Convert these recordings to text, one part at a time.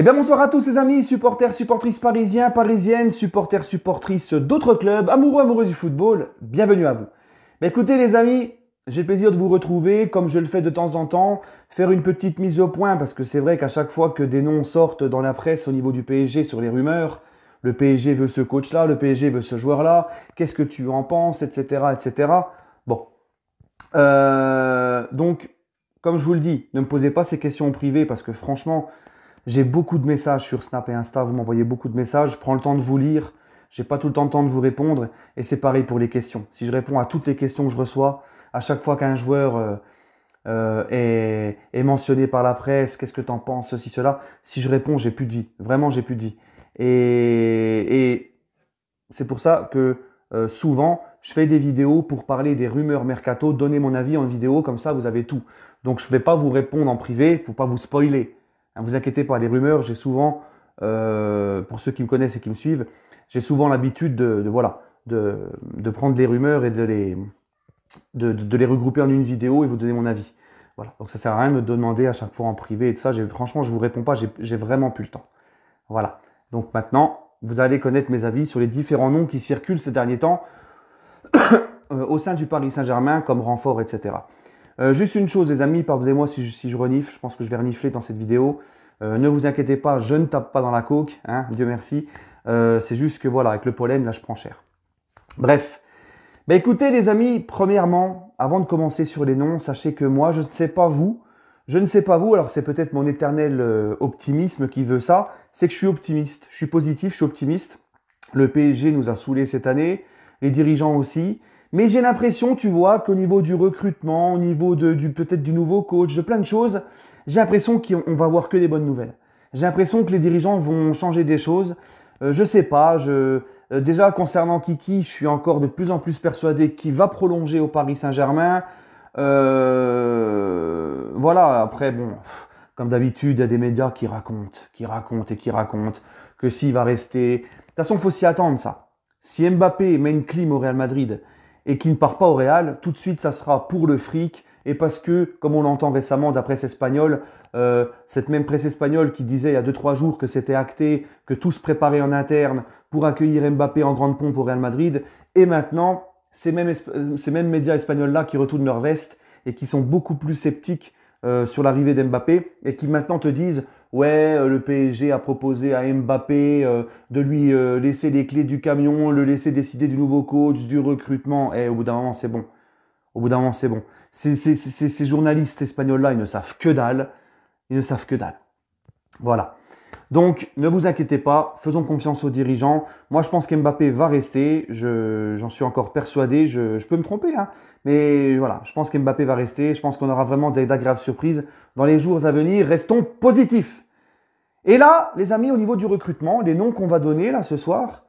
bien bonsoir à tous les amis, supporters, supportrices parisiens, parisiennes, supporters, supportrices d'autres clubs, amoureux, amoureuses du football, bienvenue à vous. Écoutez les amis, j'ai le plaisir de vous retrouver, comme je le fais de temps en temps, faire une petite mise au point, parce que c'est vrai qu'à chaque fois que des noms sortent dans la presse au niveau du PSG sur les rumeurs, le PSG veut ce coach-là, le PSG veut ce joueur-là, qu'est-ce que tu en penses, etc., etc. Bon, donc, comme je vous le dis, ne me posez pas ces questions en privé, parce que franchement, j'ai beaucoup de messages sur Snap et Insta, vous m'envoyez beaucoup de messages, je prends le temps de vous lire, j'ai pas tout le temps de vous répondre, et c'est pareil pour les questions. Si je réponds à toutes les questions que je reçois, à chaque fois qu'un joueur est mentionné par la presse, qu'est-ce que tu en penses, ceci, cela, si je réponds, j'ai plus de vie, vraiment j'ai plus de vie. Et c'est pour ça que souvent, je fais des vidéos pour parler des rumeurs mercato, donner mon avis en vidéo, comme ça vous avez tout. Donc je ne vais pas vous répondre en privé pour pas vous spoiler. Ne vous inquiétez pas, les rumeurs, j'ai souvent, pour ceux qui me connaissent et qui me suivent, j'ai souvent l'habitude de prendre les rumeurs et de les regrouper en une vidéo et vous donner mon avis. Voilà. Donc ça ne sert à rien de me demander à chaque fois en privé et tout ça. Franchement, je ne vous réponds pas, j'ai vraiment plus le temps. Voilà. Donc maintenant, vous allez connaître mes avis sur les différents noms qui circulent ces derniers temps au sein du Paris Saint-Germain comme renfort, etc. Juste une chose les amis, pardonnez-moi si je renifle, je pense que je vais renifler dans cette vidéo. Ne vous inquiétez pas, je ne tape pas dans la coke, hein, Dieu merci. C'est juste que voilà, avec le pollen, là je prends cher. Bref, écoutez les amis, premièrement, avant de commencer sur les noms, sachez que moi, je ne sais pas vous, alors c'est peut-être mon éternel optimisme qui veut ça, c'est que je suis optimiste, je suis positif, je suis optimiste. Le PSG nous a saoulés cette année, les dirigeants aussi. Mais j'ai l'impression, tu vois, qu'au niveau du recrutement, au niveau peut-être du nouveau coach, de plein de choses, j'ai l'impression qu'on va voir que des bonnes nouvelles. J'ai l'impression que les dirigeants vont changer des choses. Je sais pas, déjà concernant Kiki, je suis encore de plus en plus persuadé qu'il va prolonger au Paris Saint-Germain. Voilà, après, bon, comme d'habitude, il y a des médias qui racontent que s'il va rester. De toute façon, il faut s'y attendre, ça. Si Mbappé met une clim au Real Madrid et qu'il ne part pas au Real, tout de suite, ça sera pour le fric. Et parce que, comme on l'entend récemment de la presse espagnole, cette même presse espagnole qui disait il y a 2-3 jours que c'était acté, que tout se préparait en interne pour accueillir Mbappé en grande pompe au Real Madrid. Et maintenant, ces mêmes médias espagnols-là qui retournent leur veste et qui sont beaucoup plus sceptiques sur l'arrivée d'Mbappé et qui maintenant te disent ouais, le PSG a proposé à Mbappé de lui laisser les clés du camion, le laisser décider du nouveau coach, du recrutement. Et au bout d'un moment, c'est bon. Au bout d'un moment, c'est bon. Ces journalistes espagnols-là, ils ne savent que dalle. Ils ne savent que dalle. Voilà. Donc, ne vous inquiétez pas, faisons confiance aux dirigeants. Moi, je pense qu'Mbappé va rester. J'en suis encore persuadé. Je peux me tromper, hein. Mais voilà, je pense qu'Mbappé va rester. Je pense qu'on aura vraiment d'agréables surprises dans les jours à venir. Restons positifs. Et là, les amis, au niveau du recrutement, les noms qu'on va donner là ce soir,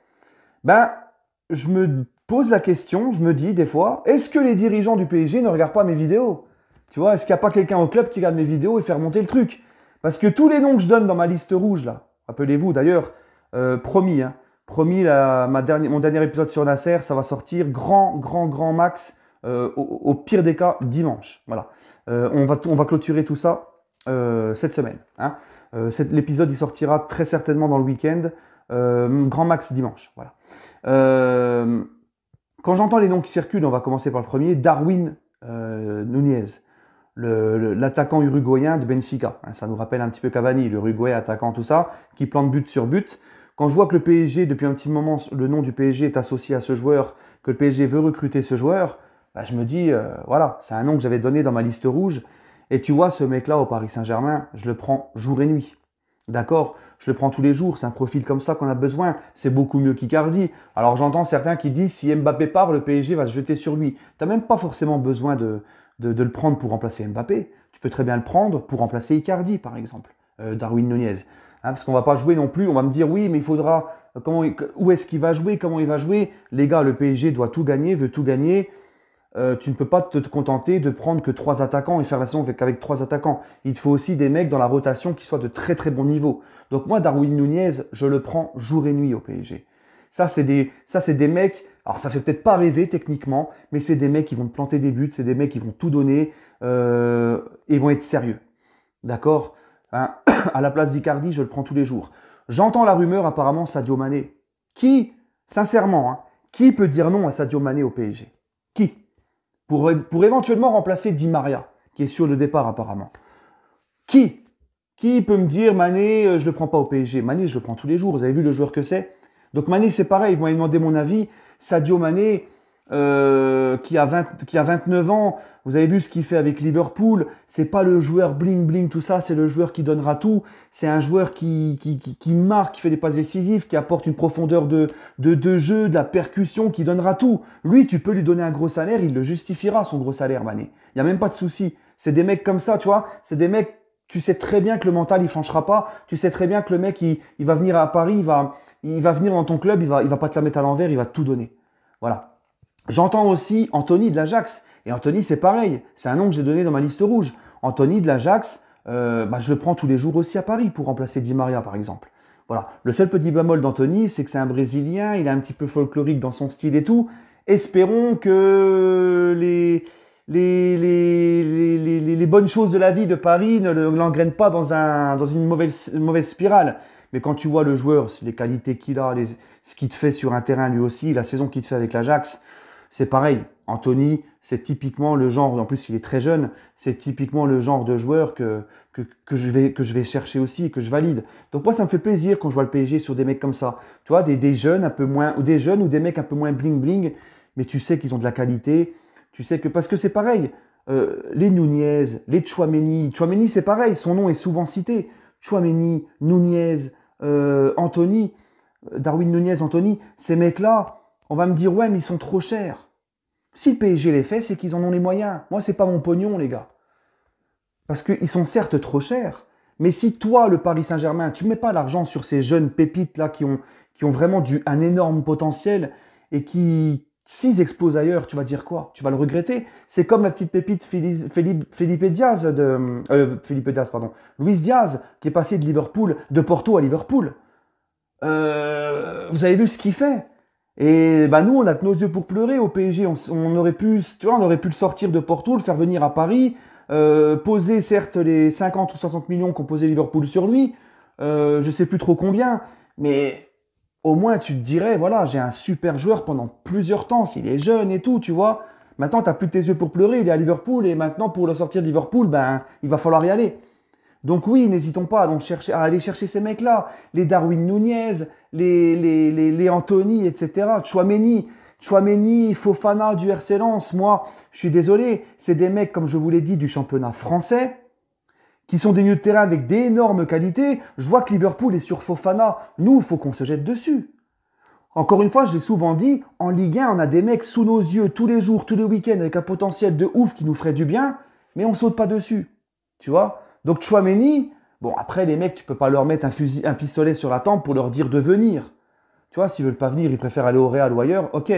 je me pose la question, je me dis des fois, est-ce que les dirigeants du PSG ne regardent pas mes vidéos? Tu vois, est-ce qu'il n'y a pas quelqu'un au club qui regarde mes vidéos et fait remonter le truc? Parce que tous les noms que je donne dans ma liste rouge, là, rappelez-vous d'ailleurs, promis, mon dernier épisode sur Nasser, ça va sortir grand max, au pire des cas, dimanche. Voilà. On va clôturer tout ça cette semaine. Hein. L'épisode, il sortira très certainement dans le week-end, grand max dimanche. Voilà. Quand j'entends les noms qui circulent, on va commencer par le premier, Darwin Núñez. L'attaquant uruguayen de Benfica. Ça nous rappelle un petit peu Cavani, l'Uruguay attaquant, tout ça, qui plante but sur but. Quand je vois que le PSG, depuis un petit moment, le nom du PSG est associé à ce joueur, que le PSG veut recruter ce joueur, je me dis, voilà, c'est un nom que j'avais donné dans ma liste rouge. Et tu vois, ce mec-là au Paris Saint-Germain, je le prends jour et nuit. D'accord? Je le prends tous les jours, c'est un profil comme ça qu'on a besoin. C'est beaucoup mieux qu'Icardi. Alors j'entends certains qui disent, si Mbappé part, le PSG va se jeter sur lui. Tu n'as même pas forcément besoin de le prendre pour remplacer Mbappé. Tu peux très bien le prendre pour remplacer Icardi, par exemple, Darwin Núñez. Hein, parce qu'on ne va pas jouer non plus, on va me dire oui, mais il faudra, où est-ce qu'il va jouer, comment il va jouer. Les gars, le PSG doit tout gagner, veut tout gagner. Tu ne peux pas te contenter de prendre que 3 attaquants et faire la saison qu'avec 3 attaquants. Il te faut aussi des mecs dans la rotation qui soient de très très bon niveau. Donc moi, Darwin Núñez, je le prends jour et nuit au PSG. Ça, c'est des mecs... Alors, ça fait peut-être pas rêver techniquement, mais c'est des mecs qui vont te planter des buts, c'est des mecs qui vont tout donner et vont être sérieux. D'accord? hein, à la place d'Icardi, je le prends tous les jours. J'entends la rumeur apparemment Sadio Mané. Qui, sincèrement, hein, qui peut dire non à Sadio Mané au PSG? Qui? Pour éventuellement remplacer Di Maria, qui est sur le départ apparemment. Qui? Qui peut me dire Mané, je le prends pas au PSG? Mané, je le prends tous les jours. Vous avez vu le joueur que c'est? Donc Mané, c'est pareil. Vous m'avez demandé mon avis. Sadio Mané, qui a 29 ans, vous avez vu ce qu'il fait avec Liverpool. C'est pas le joueur bling bling tout ça. C'est le joueur qui donnera tout. C'est un joueur qui marque, qui fait des passes décisives, qui apporte une profondeur de jeu, de la percussion, qui donnera tout. Lui, tu peux lui donner un gros salaire, il le justifiera son gros salaire, Mané. Il y a même pas de souci. C'est des mecs comme ça, tu vois. C'est des mecs. Tu sais très bien que le mental, il flanchera pas. Tu sais très bien que le mec, il va venir à Paris, il va venir dans ton club, il va pas te la mettre à l'envers, il va tout donner. Voilà. J'entends aussi Anthony de l'Ajax. Et Anthony, c'est pareil. C'est un nom que j'ai donné dans ma liste rouge. Anthony de l'Ajax, je le prends tous les jours aussi à Paris pour remplacer Di Maria, par exemple. Voilà. Le seul petit bémol d'Anthony, c'est que c'est un Brésilien, il est un petit peu folklorique dans son style et tout. Espérons que les bonnes choses de la vie de Paris ne l'engrainent pas dans une mauvaise spirale. Mais quand tu vois le joueur, les qualités qu'il a, ce qu'il te fait sur un terrain lui aussi, la saison qu'il te fait avec l'Ajax, c'est pareil. Anthony, c'est typiquement le genre, en plus il est très jeune, c'est typiquement le genre de joueur que je vais chercher aussi, que je valide. Donc moi ça me fait plaisir quand je vois le PSG sur des mecs comme ça. Tu vois, des jeunes un peu moins, ou des jeunes ou des mecs un peu moins bling bling, mais tu sais qu'ils ont de la qualité. Tu sais que, parce que c'est pareil, les Nunez, les Tchouaméni c'est pareil, son nom est souvent cité. Tchouaméni, Nunez, Anthony, Darwin Nunez, Anthony, ces mecs-là, on va me dire, ouais, mais ils sont trop chers. Si le PSG les fait, c'est qu'ils en ont les moyens. Moi, c'est pas mon pognon, les gars. Parce qu'ils sont certes trop chers, mais si toi, le Paris Saint-Germain, tu mets pas l'argent sur ces jeunes pépites-là qui ont vraiment un énorme potentiel et qui, s'ils explosent ailleurs, tu vas dire quoi? Tu vas le regretter. C'est comme la petite pépite Felipe Diaz, Luis Diaz, qui est passé de Porto à Liverpool. Vous avez vu ce qu'il fait? Et bah nous, on a que nos yeux pour pleurer au PSG. On aurait pu, tu vois, on aurait pu le sortir de Porto, le faire venir à Paris, poser certes les 50 ou 60 millions qu'ont posé Liverpool sur lui, je sais plus trop combien, mais au moins tu te dirais, voilà, j'ai un super joueur pendant plusieurs temps, s'il est jeune et tout, tu vois. Maintenant, tu n'as plus que tes yeux pour pleurer, il est à Liverpool, et maintenant, pour le sortir de Liverpool, ben, il va falloir y aller. Donc oui, n'hésitons pas à aller chercher ces mecs-là, les Darwin Nunez, les Anthony, etc., Tchouaméni, Fofana du RC Lens. Moi, je suis désolé, c'est des mecs, comme je vous l'ai dit, du championnat français, qui sont des milieux de terrain avec d'énormes qualités. Je vois que Liverpool est sur Fofana. Nous, il faut qu'on se jette dessus. Encore une fois, je l'ai souvent dit, en Ligue 1, on a des mecs sous nos yeux tous les jours, tous les week-ends, avec un potentiel de ouf qui nous ferait du bien, mais on saute pas dessus. Tu vois? Donc Tchouaméni, bon, après, les mecs, tu peux pas leur mettre un pistolet sur la tempe pour leur dire de venir. Tu vois, s'ils veulent pas venir, ils préfèrent aller au Real ou ailleurs, ok.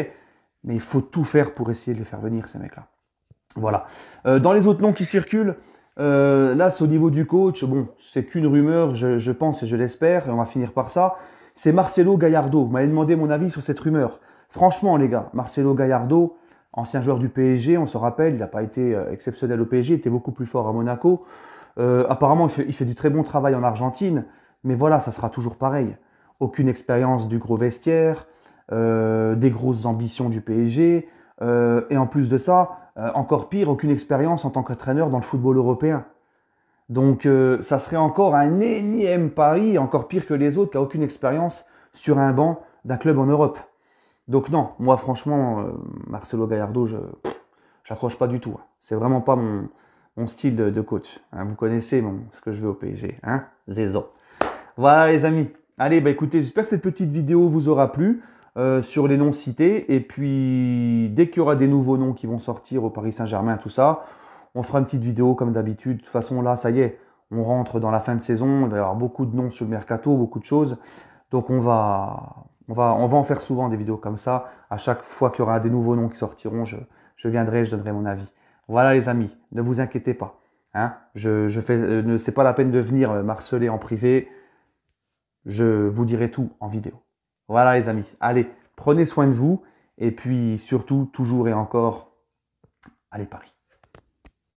Mais il faut tout faire pour essayer de les faire venir, ces mecs-là. Voilà. Dans les autres noms qui circulent, là, c'est au niveau du coach. Bon, c'est qu'une rumeur, je pense et je l'espère, et on va finir par ça. C'est Marcelo Gallardo. Vous m'avez demandé mon avis sur cette rumeur. Franchement, les gars, Marcelo Gallardo, ancien joueur du PSG, on se rappelle, il n'a pas été exceptionnel au PSG, il était beaucoup plus fort à Monaco. Apparemment, il fait du très bon travail en Argentine, mais voilà, ça sera toujours pareil. Aucune expérience du gros vestiaire, des grosses ambitions du PSG, et en plus de ça, encore pire, aucune expérience en tant qu'entraîneur dans le football européen. Donc ça serait encore un énième pari, encore pire que les autres, qui n'a aucune expérience sur un banc d'un club en Europe. Donc non, moi franchement, Marcelo Gallardo, j'accroche pas du tout. Hein. C'est vraiment pas mon style de coach. Hein. Vous connaissez ce que je veux au PSG. Hein, Zézo. Voilà les amis. Allez, bah écoutez, j'espère que cette petite vidéo vous aura plu sur les noms cités. Et puis, dès qu'il y aura des nouveaux noms qui vont sortir au Paris Saint-Germain, tout ça, on fera une petite vidéo comme d'habitude. De toute façon, là, ça y est, on rentre dans la fin de saison. Il va y avoir beaucoup de noms sur le mercato, beaucoup de choses. Donc, on va en faire souvent des vidéos comme ça. À chaque fois qu'il y aura des nouveaux noms qui sortiront, je viendrai, je donnerai mon avis. Voilà les amis, ne vous inquiétez pas. Hein, c'est pas la peine de venir m'harceler en privé. Je vous dirai tout en vidéo. Voilà les amis. Allez, prenez soin de vous. Et puis surtout, toujours et encore, allez Paris.